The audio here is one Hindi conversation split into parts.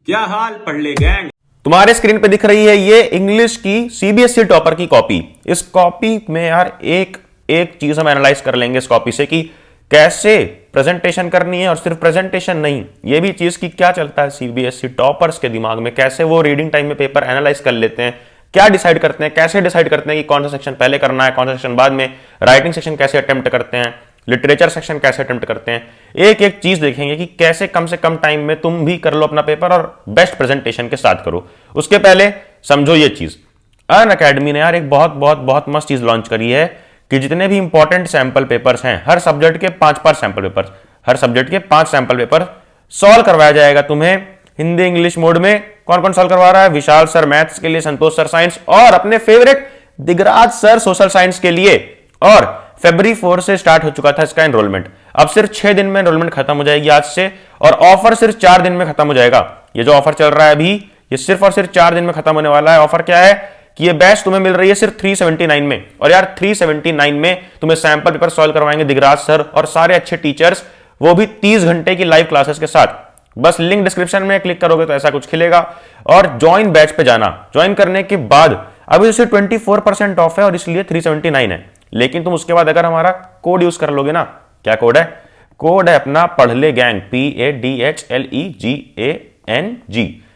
क्या हाल पढ़ ले गैंग। तुम्हारे स्क्रीन पे दिख रही है ये इंग्लिश की सीबीएसई टॉपर की कॉपी। इस कॉपी में यार एक एक चीज हम एनालाइज कर लेंगे इस कॉपी से कि कैसे प्रेजेंटेशन करनी है, और सिर्फ प्रेजेंटेशन नहीं, ये भी चीज की क्या चलता है सीबीएसई टॉपर्स के दिमाग में, कैसे वो रीडिंग टाइम में पेपर एनालाइज कर लेते हैं, क्या डिसाइड करते हैं, कैसे डिसाइड करते हैं कि कौन सा सेक्शन पहले करना है, कौन सा सेक्शन बाद में, राइटिंग सेक्शन कैसे अटेम्प्ट करते हैं, लिटरेचर सेक्शन कैसे अटेम्प्ट करते हैं। एक एक चीज देखेंगे कि कैसे कम से कम टाइम में तुम भी कर लो अपना पेपर और बेस्ट प्रेजेंटेशन के साथ करो। उसके पहले समझो ये चीज, अनअकैडमी ने यार एक बहुत बहुत बहुत मस्त चीज लॉन्च करी है कि जितने भी इंपॉर्टेंट सैंपल पेपर्स हैं, हर सब्जेक्ट के 5 सैंपल पेपर, हर सब्जेक्ट के 5 सैंपल पेपर सॉल्व करवाया जाएगा तुम्हें हिंदी इंग्लिश मोड में। कौन कौन सॉल्व करवा रहा है? विशाल सर मैथ्स के लिए, संतोष सर साइंस, और अपने favourite Digraj sir social science के लिए। और फरवरी 4 से स्टार्ट हो चुका था इसका एनरोलमेंट, अब सिर्फ 6 दिन में एनरोलमेंट खत्म हो जाएगी आज से, और ऑफर सिर्फ 4 दिन में खत्म हो जाएगा। ये जो ऑफर चल रहा है अभी, ये सिर्फ और सिर्फ 4 दिन में खत्म होने वाला है। ऑफर क्या है कि ये बैच तुम्हें मिल रही है सिर्फ 379 में, और यार 379 में तुम्हें सैंपल पेपर सॉल्व करवाएंगे दिगराज सर और सारे अच्छे टीचर्स, वो भी 30 घंटे की लाइव क्लासेस के साथ। बस लिंक डिस्क्रिप्शन में क्लिक करोगे तो ऐसा कुछ खिलेगा, और ज्वाइन बैच पे जाना। ज्वाइन करने के बाद अभी उसे 24% ऑफ है और इसलिए 379 है, लेकिन तुम उसके बाद अगर हमारा कोड यूज कर लोगे ना, क्या कोड है? कोड है अपना पढ़ ले गैंग, PADHLEGANG।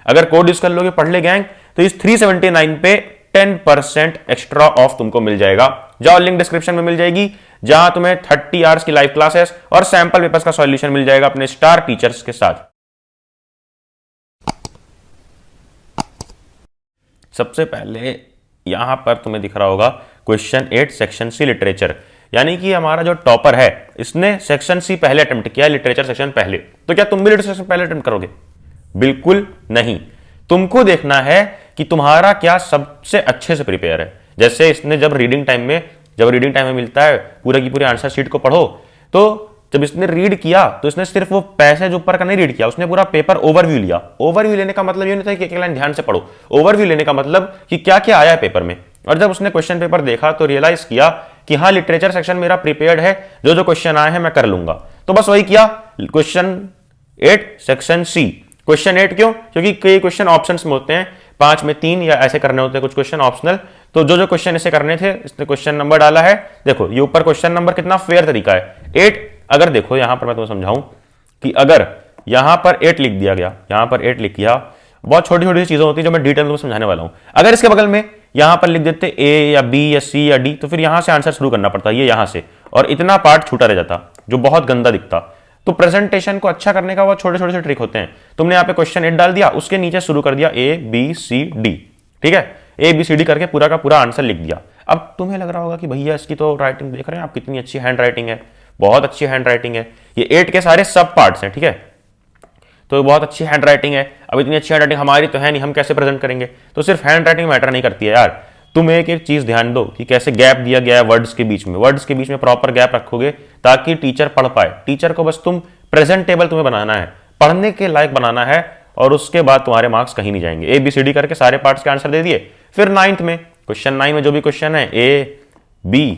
अगर कोड यूज कर लोगे पढ़ ले गैंग, तो इस 379 पे 10% एक्स्ट्रा ऑफ तुमको मिल जाएगा। जाओ, लिंक डिस्क्रिप्शन में मिल जाएगी, जहां तुम्हें 30 आवर्स की लाइव क्लासेस और सैंपल पेपर्स का सॉल्यूशन मिल जाएगा अपने स्टार टीचर्स के साथ। सबसे पहले यहां पर तुम्हें दिख रहा होगा क्वेश्चन 8 सेक्शन सी लिटरेचर, यानी कि हमारा जो टॉपर है इसने सेक्शन सी पहले अटेम्प्ट किया, लिटरेचर सेक्शन पहले। तो क्या तुम भी लिटरेचर सेक्शन पहले अटेम्प्ट करोगे? बिल्कुल नहीं। तुमको देखना है कि तुम्हारा क्या सबसे अच्छे से प्रिपेयर है। जैसे इसने जब रीडिंग टाइम में मिलता है पूरा की पूरी आंसर शीट को पढ़ो, तो जब इसने रीड किया तो इसने सिर्फ वो पैसेज ऊपर का नहीं रीड किया, उसने पूरा पेपर ओवरव्यू लिया। ओवरव्यू लेने का मतलब ये नहीं था कि एक लाइन ध्यान से पढ़ो, ओवरव्यू लेने का मतलब कि क्या क्या आया है पेपर में। और जब उसने क्वेश्चन पेपर देखा तो रियलाइज किया कि हाँ, लिटरेचर सेक्शन मेरा प्रिपेयर्ड है, जो जो क्वेश्चन आए हैं मैं कर लूंगा। तो बस वही किया, क्वेश्चन 8 सेक्शन सी। क्वेश्चन 8 क्यों? क्योंकि कई क्वेश्चन ऑप्शंस में होते हैं, 5 में 3 या ऐसे करने होते हैं कुछ क्वेश्चन ऑप्शनल। तो जो जो क्वेश्चन इसे करने थे इसने क्वेश्चन नंबर डाला है। देखो ये ऊपर क्वेश्चन नंबर कितना फेयर तरीका है, 8। अगर देखो यहां पर मैं तुम्हें समझाऊं कि अगर यहां पर 8 लिख दिया गया, यहां पर 8 लिख दिया, बहुत छोटी छोटी चीजें होती है जो मैं डिटेल में समझाने वाला हूं। अगर इसके बगल में यहां पर लिख देते ए या बी या सी या डी, तो फिर यहां से आंसर शुरू करना पड़ता, ये यहां से, और इतना पार्ट छूटा रह जाता जो बहुत गंदा दिखता। तो प्रेजेंटेशन को अच्छा करने का बहुत छोटे छोटे से ट्रिक होते हैं। तुमने यहाँ पे क्वेश्चन 8 डाल दिया, उसके नीचे शुरू कर दिया ABCD, ठीक है, ABCD करके पूरा का पूरा आंसर लिख दिया। अब तुम्हें लग रहा होगा कि भैया इसकी तो राइटिंग देख रहे हैं आप, कितनी अच्छी हैंड राइटिंग है, बहुत अच्छी हैंड राइटिंग है, ये 8 के सारे सब पार्ट्स हैं, ठीक है, तो बहुत अच्छी हैंड राइटिंग है। अब इतनी अच्छी हैंड राइटिंग हमारी तो है नहीं, हम कैसे प्रेजेंट करेंगे? तो सिर्फ हैंड राइटिंग मैटर नहीं करती है यार, तुम एक एक चीज ध्यान दो कि कैसे गैप दिया गया है वर्ड्स के बीच में। वर्ड्स के बीच में प्रॉपर गैप रखोगे ताकि टीचर पढ़ पाए। टीचर को बस तुम प्रेजेंटेबल तुम्हें बनाना है, पढ़ने के लायक बनाना है, और उसके बाद तुम्हारे मार्क्स कहीं नहीं जाएंगे। ABCD करके सारे पार्ट्स के आंसर दे दिए। फिर 9th में क्वेश्चन 9 में जो भी क्वेश्चन है A B,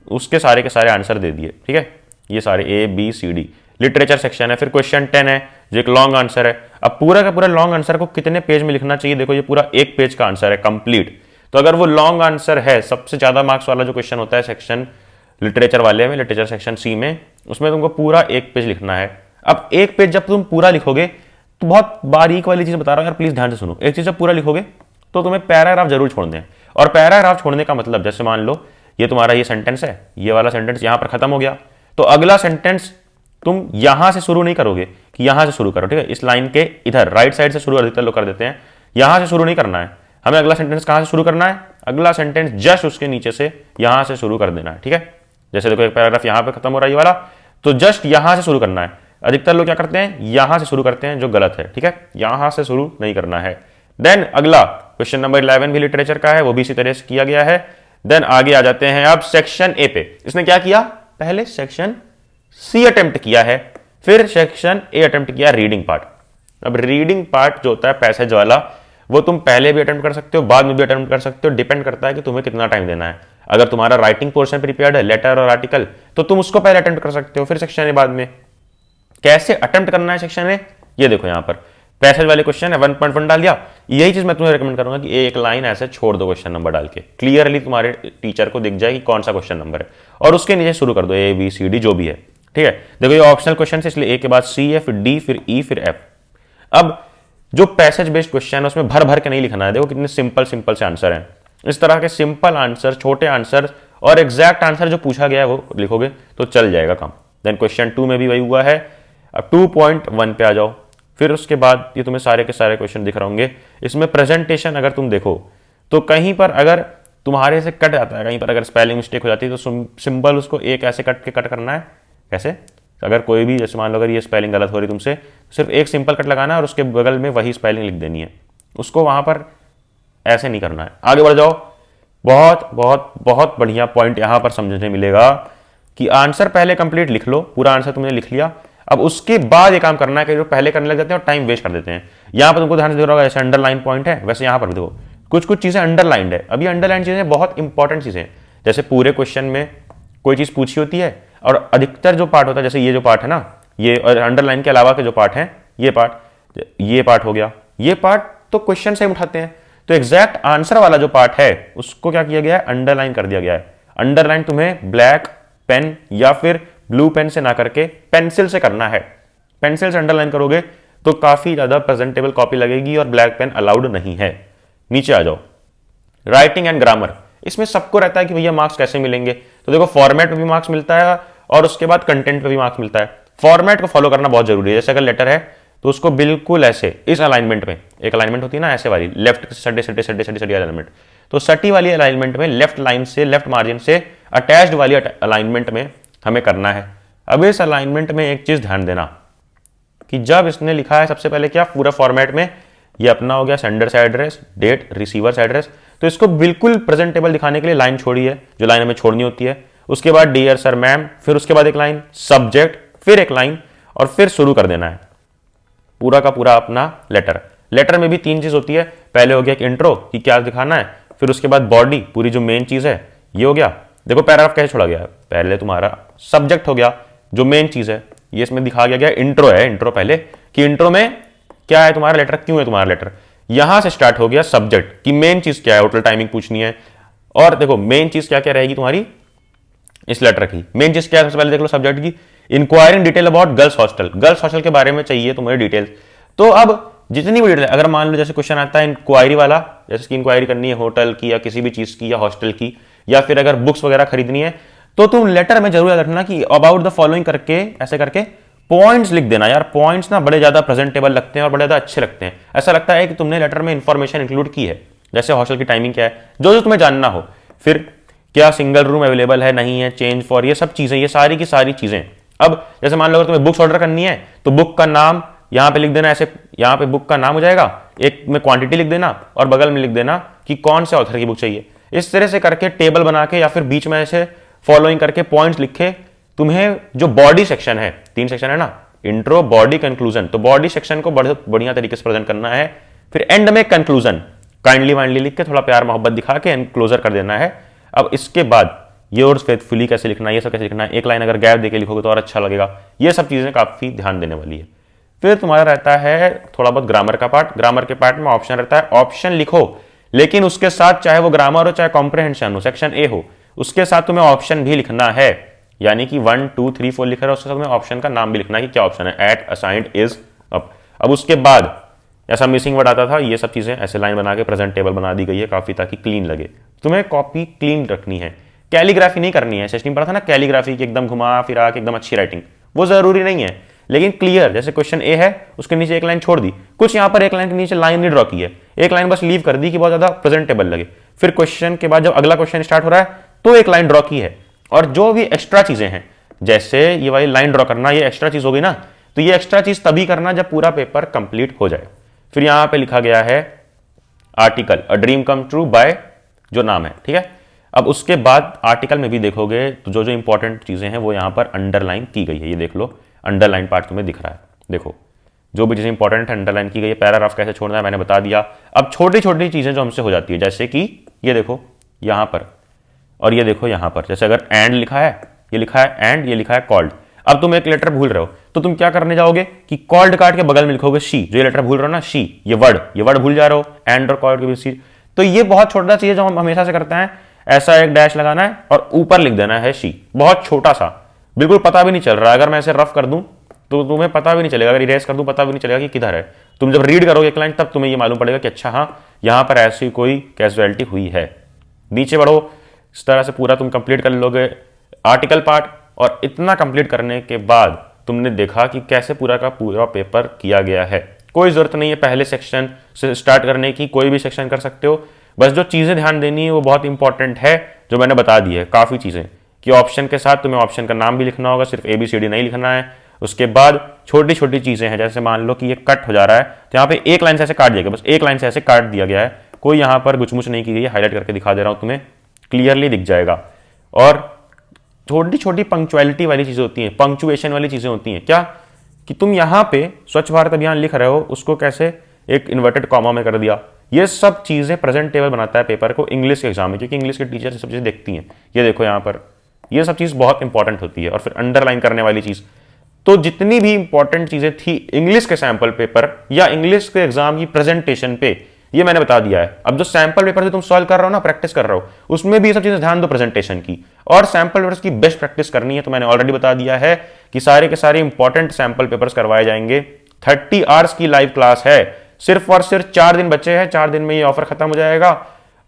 उसके सारे के सारे आंसर दे दिए, ठीक है, ये सारे ABCD। लिटरेचर सेक्शन है, फिर क्वेश्चन 10 है जो एक लॉन्ग आंसर है। अब पूरा का पूरा लॉन्ग आंसर को कितने पेज में लिखना चाहिए? देखो ये पूरा 1 पेज का आंसर है कंप्लीट। तो अगर वो लॉन्ग आंसर है, सबसे ज्यादा मार्क्स वाला जो क्वेश्चन होता है सेक्शन लिटरेचर वाले में, लिटरेचर सेक्शन सी में, उसमें तुमको पूरा 1 पेज लिखना है। अब 1 पेज जब तुम पूरा लिखोगे, तो बहुत बारीक वाली चीज बता रहा हूं यार, प्लीज ध्यान से सुनो। एक चीज जब पूरा लिखोगे तो तुम्हें पैराग्राफ जरूर छोड़ने हैं, और पैराग्राफ छोड़ने का मतलब, जैसे मान लो ये तुम्हारा ये सेंटेंस है, ये वाला सेंटेंस यहां पर खत्म हो गया, तो अगला सेंटेंस तुम यहां से शुरू नहीं करोगे कि यहां से शुरू करो, ठीक है, इस लाइन के इधर राइट साइड से शुरू अधिकतर लोग कर देते हैं, यहां से शुरू नहीं करना है। हमें अगला सेंटेंस कहां से शुरू करना है? अगला सेंटेंस जस्ट उसके नीचे से यहां से शुरू कर देना है, ठीक है। जैसे देखो एक पैराग्राफ यहां पे खत्म हो रहा है ये वाला, तो जस्ट यहां से शुरू करना है। अधिकतर लोग क्या करते हैं? यहां से शुरू करते हैं, जो गलत है, ठीक है, यहां से शुरू नहीं करना है। देन अगला क्वेश्चन नंबर 11 भी लिटरेचर का है, वो भी इसी तरह से किया गया है। देन आगे आ जाते हैं अब सेक्शन ए पे। इसने क्या किया? पहले सेक्शन सी अटेम्प्ट किया है, फिर सेक्शन ए अटेम्प्ट किया रीडिंग पार्ट। अब रीडिंग पार्ट जो होता है पैसेज वाला, वो तुम पहले भी अटेम्प्ट कर सकते हो, बाद में भी अटेम्प्ट कर सकते हो, डिपेंड करता है कि तुम्हें कितना टाइम देना है। अगर तुम्हारा राइटिंग पोर्शन प्रिपेयर्ड है, लेटर और आर्टिकल, तो तुम उसको पहले अटेम्प्ट कर सकते हो, फिर सेक्शन ए बाद में। कैसे अटेम्प्ट करना है सेक्शन ए, ये देखो यहां पर पैसेज वाले क्वेश्चन है 1.1 डाल दिया। यही चीज मैं तुम्हें रिकमेंड करूंगा कि एक लाइन ऐसे छोड़ दो क्वेश्चन नंबर डाल के, क्लियरली तुम्हारे टीचर को दिख जाए कि कौन सा क्वेश्चन नंबर है, और उसके नीचे शुरू कर दो ABCD जो भी है। ठीक है, देखो ये ऑप्शनल क्वेश्चन है, इसलिए ए के बाद C है, फिर D, फिर E, फिर F। अब जो पैसेज बेस्ड क्वेश्चन है उसमें भर भर के नहीं लिखना है। देखो कितने सिंपल सिंपल से आंसर हैं। इस तरह के सिंपल आंसर, छोटे आंसर और एग्जैक्ट आंसर जो पूछा गया है वो लिखोगे तो चल जाएगा काम। देन क्वेश्चन 2 में भी वही हुआ है। अब 2.1 पे आ जाओ। फिर उसके बाद ये तुम्हें सारे के सारे क्वेश्चन दिख रहे होंगे। इसमें प्रेजेंटेशन अगर तुम देखो तो कहीं पर अगर तुम्हारे से कट जाता है, कहीं पर अगर स्पेलिंग मिस्टेक हो जाती है तो सिंपल उसको एक ऐसे कट करना है। कैसे? अगर कोई भी, जैसे मान लो अगर ये स्पेलिंग गलत हो रही तुमसे, तो सिर्फ एक सिंपल कट लगाना है और उसके बगल में वही स्पेलिंग लिख देनी है। उसको वहां पर ऐसे नहीं करना है। आगे बढ़ जाओ। बहुत बहुत बहुत बढ़िया पॉइंट यहां पर समझने मिलेगा कि आंसर पहले कंप्लीट लिख लो, पूरा आंसर तुमने लिख लिया। अब उसके बाद ये काम करना है कि जो पहले करने लग जाते हैं और टाइम वेस्ट कर देते हैं। यहां पर तुमको ध्यान से देख रहा होगा, ऐसे अंडरलाइन पॉइंट है, वैसे यहां पर भी देखो कुछ कुछ चीजें अंडरलाइंड है। अब ये अंडरलाइन चीजें बहुत इंपॉर्टेंट चीजें, जैसे पूरे क्वेश्चन में कोई चीज पूछी होती है और अधिकतर जो पार्ट होता है, जैसे ये जो पार्ट है ना, ये और अंडरलाइन के अलावा के जो पार्ट है, ये पार्ट हो गया, ये पार्ट तो क्वेश्चन से उठाते हैं। तो एग्जैक्ट आंसर वाला जो पार्ट है उसको क्या किया गया है, अंडरलाइन कर दिया गया है। अंडरलाइन तुम्हें ब्लैक पेन या फिर ब्लू पेन से ना करके पेंसिल से करना है। पेंसिल से अंडरलाइन करोगे तो काफी ज्यादा प्रेजेंटेबल कॉपी लगेगी और ब्लैक पेन अलाउड नहीं है। नीचे आ जाओ। राइटिंग एंड ग्रामर, इसमें सबको रहता है कि भैया मार्क्स कैसे मिलेंगे। तो देखो फॉर्मेट में भी मार्क्स मिलता है और उसके बाद कंटेंट पे भी मार्क्स मिलता है। फॉर्मेट को फॉलो करना बहुत जरूरी है। जैसे अगर लेटर है तो उसको बिल्कुल ऐसे इस अलाइनमेंट में, एक अलाइनमेंट होती है ना ऐसे वाली, लेफ्ट सटे सटे सटे सटे सटे अलाइनमेंट, तो सटी वाली अलाइनमेंट में लेफ्ट लाइन से, लेफ्ट मार्जिन से अटैच्ड वाली अलाइनमेंट में हमें करना है। अब इस अलाइनमेंट में एक चीज ध्यान देना कि जब इसने लिखा है सबसे पहले क्या, पूरा फॉर्मेट में ये अपना हो गया सेंडर से एड्रेस, डेट, रिसीवर से एड्रेस, तो इसको बिल्कुल प्रेजेंटेबल दिखाने के लिए लाइन छोड़ी है, जो लाइन हमें छोड़नी होती है। उसके बाद डियर सर मैम, फिर उसके बाद एक लाइन सब्जेक्ट, फिर एक लाइन, और फिर शुरू कर देना है पूरा का पूरा अपना लेटर। लेटर में भी 3 चीज होती है। पहले हो गया कि इंट्रो, कि क्या दिखाना है, फिर उसके बाद बॉडी, पूरी जो मेन चीज है ये हो गया। देखो पैराग्राफ कैसे छोड़ा गया है, पहले तुम्हारा सब्जेक्ट हो गया जो मेन चीज है, ये इसमें दिखा गया इंट्रो है। इंट्रो पहले कि इंट्रो में क्या है तुम्हारा लेटर, क्यों है तुम्हारा लेटर। यहां से स्टार्ट हो गया सब्जेक्ट की मेन चीज क्या है, होटल टाइमिंग पूछनी है। और देखो मेन चीज क्या क्या रहेगी तुम्हारी इस लेटर की, मेन चीज क्या है सबसे पहले देख लो सब्जेक्ट की, enquiring detail about girls hostel, girls hostel के बारे में चाहिए तुम्हें डिटेल। तो अब जितनी भी डिटेल, अगर मान लो जैसे क्वेश्चन आता है इंक्वायरी वाला, जैसे कि इंक्वायरी करनी है होटल की या किसी भी चीज की या हॉस्टल की, या फिर अगर बुक्स वगैरह खरीदनी है, तो तुम लेटर में जरूर याद रखना कि अबाउट द फॉलोइंग करके ऐसे करके पॉइंट्स लिख देना। यार पॉइंट्स ना बड़े ज्यादा प्रेजेंटेबल लगते हैं और बड़े ज्यादा अच्छे लगते हैं। ऐसा लगता है कि तुमने लेटर में इंफॉर्मेशन इंक्लूड की है, जैसे हॉस्टल की टाइमिंग क्या है, जो जो तुम्हें जानना हो, फिर क्या सिंगल रूम अवेलेबल है नहीं है, चेंज फॉर, ये सब चीजें, ये सारी की सारी चीजें। अब जैसे मान लो अगर तुम्हें बुक्स ऑर्डर करनी है तो बुक का नाम यहां पे लिख देना, ऐसे यहां पे बुक का नाम हो जाएगा, एक में क्वांटिटी लिख देना और बगल में लिख देना कि कौन से ऑथर की बुक चाहिए। इस तरह से करके टेबल बना के या फिर बीच में ऐसे फॉलोइंग करके पॉइंट्स लिखे। तुम्हें जो बॉडी सेक्शन है, 3 सेक्शन है ना, इंट्रो, बॉडी, कंक्लूजन, तो बॉडी सेक्शन को बढ़िया तरीके से प्रेजेंट करना है। फिर एंड में कंक्लूजन काइंडली वाइंडली लिख के थोड़ा प्यार मोहब्बत दिखा के एंड क्लोजर कर देना है। अब इसके बाद योर्स फेथफुली कैसे लिखना है, ये सब कैसे लिखना है, एक लाइन अगर गैप देके लिखोगे तो और अच्छा लगेगा। ये सब चीजें काफी ध्यान देने वाली है। फिर तुम्हारा रहता है थोड़ा बहुत ग्रामर का पार्ट। ग्रामर के पार्ट में ऑप्शन रहता है, ऑप्शन लिखो, लेकिन उसके साथ चाहे वो ग्रामर हो चाहे कॉम्प्रिहेंशन हो, सेक्शन ए हो, उसके साथ तुम्हें ऑप्शन भी लिखना है। यानी कि 1 2 3 4 लिख रहा है, उसके साथ तुम्हें ऑप्शन का नाम भी लिखना है कि क्या ऑप्शन है, एट, असाइंड, इज, अप। अब उसके बाद ऐसा मिसिंग वर्ड आता था, ये सब चीजें ऐसे लाइन बना के प्रेजेंटेबल बना दी गई है काफी, ताकि क्लीन लगे। तुम्हें कॉपी क्लीन रखनी है, कैलीग्राफी नहीं करनी है। सेशन पढ़ा था ना कैलीग्राफी की, एकदम घुमा फिरा के एकदम अच्छी राइटिंग, वो जरूरी नहीं है, लेकिन क्लियर। जैसे क्वेश्चन ए है, उसके नीचे एक लाइन छोड़ दी, कुछ यहां पर एक लाइन के नीचे लाइन नहीं ड्रॉ की है, एक लाइन बस लीव कर दी कि बहुत ज्यादा प्रेजेंटेबल लगे। फिर क्वेश्चन के बाद जब अगला क्वेश्चन स्टार्ट हो रहा है तो एक लाइन ड्रॉ की है। और जो भी एक्स्ट्रा चीजें हैं, जैसे ये वाली लाइन ड्रॉ करना, ये एक्स्ट्रा चीज होगी ना, तो ये एक्स्ट्रा चीज तभी करना जब पूरा पेपर कंप्लीट हो जाए। फिर यहां पे लिखा गया है article, a dream come true bye, जो नाम है, ठीक है। अब उसके बाद आर्टिकल में भी देखोगे तो जो जो इंपॉर्टेंट चीजें हैं वो यहां पर अंडरलाइन की गई है। ये देख लो, अंडरलाइन पार्ट तुम्हें दिख रहा है। देखो जो भी चीजें इंपॉर्टेंट है अंडरलाइन की गई है। पैराग्राफ कैसे छोड़ना है मैंने बता दिया। अब छोटी छोटी चीजें जो हमसे हो जाती है, जैसे कि ये देखो यहां पर, और ये देखो यहां पर, जैसे अगर एंड लिखा है, ये लिखा है एंड, ये लिखा है कॉल्ड। अब तुम एक लेटर भूल रहे हो तो तुम क्या करने जाओगे कि कॉल्ड कार्ड के बगल में लिखोगे शी, जो ये लेटर भूल रहे हो ना शी, ये वर्ड भूल जा रहे हो, एंड और कॉल्ड के बीच शी। तो ये बहुत छोटा चीज है जो हम हमेशा से करते हैं, ऐसा एक डैश लगाना है और ऊपर लिख देना है शी, बहुत छोटा सा, बिल्कुल पता भी नहीं चल रहा। अगर मैं इसे रफ कर दूं तो तुम्हें पता भी नहीं चलेगा, अगर इरेज कर दूं पता भी नहीं चलेगा कि किधर है। तुम जब रीड करोगे एक लाइन तब तुम्हें ये मालूम पड़ेगा कि अच्छा हाँ यहां पर ऐसी कोई कैजुअलिटी हुई है। नीचे बढ़ो, इस तरह से पूरा तुम कंप्लीट कर लोगे आर्टिकल पार्ट, और इतना कंप्लीट करने के बाद तुमने देखा कि कैसे पूरा का पूरा पेपर किया गया है। कोई जरूरत नहीं है पहले सेक्शन से स्टार्ट करने की, कोई भी सेक्शन कर सकते हो। बस जो चीजें ध्यान देनी है वो बहुत इंपॉर्टेंट है, जो मैंने बता दी है काफी चीजें, कि ऑप्शन के साथ तुम्हें ऑप्शन का नाम भी लिखना होगा, सिर्फ ABCD नहीं लिखना है। उसके बाद छोटी छोटी चीजें हैं, जैसे मान लो कि ये कट हो जा रहा है तो यहाँ पे एक लाइन से ऐसे काट दिया गया, बस एक लाइन से ऐसे काट दिया गया है, कोई यहाँ पर गुचमुच नहीं की गई है। हाईलाइट करके दिखा दे रहा हूं तुम्हें, क्लियरली दिख जाएगा। और छोटी छोटी पंक्चुअलिटी वाली चीजें होती हैं, पंक्चुएशन वाली चीजें होती हैं, क्या कि तुम यहाँ पे स्वच्छ भारत अभियान लिख रहे हो, उसको कैसे एक इन्वर्टेड कॉमा में कर दिया। ये सब चीजें प्रेजेंटेबल बनाता है पेपर को इंग्लिश के एग्जाम में, क्योंकि इंग्लिश के टीचर सब चीजें देखती हैं। ये देखो यहाँ पर ये सब चीज बहुत इंपॉर्टेंट होती है। और फिर अंडरलाइन करने वाली चीज, तो जितनी भी इंपॉर्टेंट चीजें थी इंग्लिश के सैंपल पेपर या इंग्लिश के एग्जाम की प्रेजेंटेशन पे, ये मैंने बता दिया है। अब जो सैंपल पेपर से तुम सॉल्व कर रहे हो ना, प्रैक्टिस कर रहे हो, उसमें भी ये सब चीजें ध्यान दो प्रेजेंटेशन की। और सैंपल पेपर्स की बेस्ट प्रैक्टिस करनी है तो मैंने ऑलरेडी बता दिया है कि सारे के सारे इंपॉर्टेंट सैंपल पेपर्स करवाए जाएंगे। 30 आवर्स की लाइव क्लास है, सिर्फ और सिर्फ 4 दिन बचे हैं, 4 दिन में ये ऑफर खत्म हो जाएगा।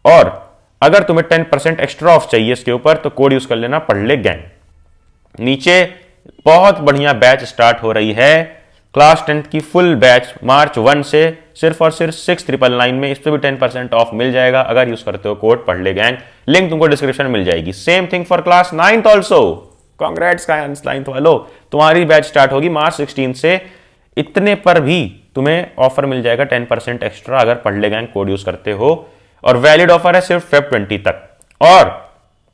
और अगर तुम्हें 10% एक्स्ट्रा ऑफ चाहिए इसके ऊपर तो कोड यूज कर लेना, पढ़ ले गैंग। नीचे बहुत बढ़िया बैच स्टार्ट हो रही है, क्लास 10th की फुल बैच March 1 से सिर्फ और सिर्फ 6999 में, इस पर भी 10% ऑफ मिल जाएगा अगर यूज करते हो कोड पढ़ ले गैंग। लिंक तुमको डिस्क्रिप्शन में मिल जाएगी। Same thing for class 9th also, congrats class 9th वालों, तुम्हारी बैच स्टार्ट होगी March 16 से। इतने पर भी तुम्हें ऑफर मिल जाएगा 10% एक्स्ट्रा अगर पढ़ ले गैंग कोड यूज करते हो, और वैलिड ऑफर है सिर्फ Feb 20 तक। और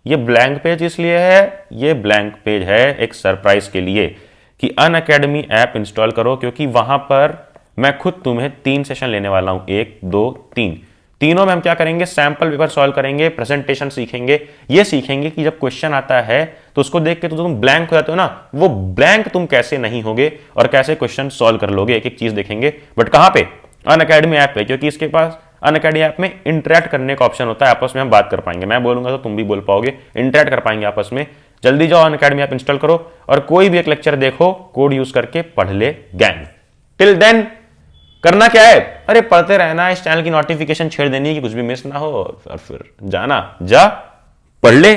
ये ब्लैंक पेज इसलिए है, ये ब्लैंक पेज है एक सरप्राइज के लिए कि अनअकैडमी ऐप इंस्टॉल करो, क्योंकि वहां पर मैं खुद तुम्हें 3 सेशन लेने वाला हूं, 1 2 3। तीनों में हम क्या करेंगे, सैंपल पेपर सॉल्व करेंगे, प्रेजेंटेशन सीखेंगे। ये सीखेंगे कि जब क्वेश्चन आता है तो उसको देख के तो तुम ब्लैंक हो जाते हो ना, वो ब्लैंक तुम कैसे नहीं होगे और कैसे क्वेश्चन सॉल्व कर लोगे, एक एक चीज देखेंगे। बट कहां पे, अनअकैडमी ऐप पे, क्योंकि इसके पास अनअकैडमी ऐप में इंटरेक्ट करने का ऑप्शन होता है, आपस में हम बात कर पाएंगे, मैं बोलूंगा तो तुम भी बोल पाओगे, इंटरेक्ट कर पाएंगे आपस में। जल्दी जाओ अनअकैडमी ऐप इंस्टॉल करो और कोई भी एक लेक्चर देखो, कोड यूज करके पढ़ ले गैंग। टिल देन करना क्या है, अरे पढ़ते रहना, इस चैनल की नोटिफिकेशन छेड़ देनी है कि कुछ भी मिस ना हो, और फिर जाना जा पढ़ ले।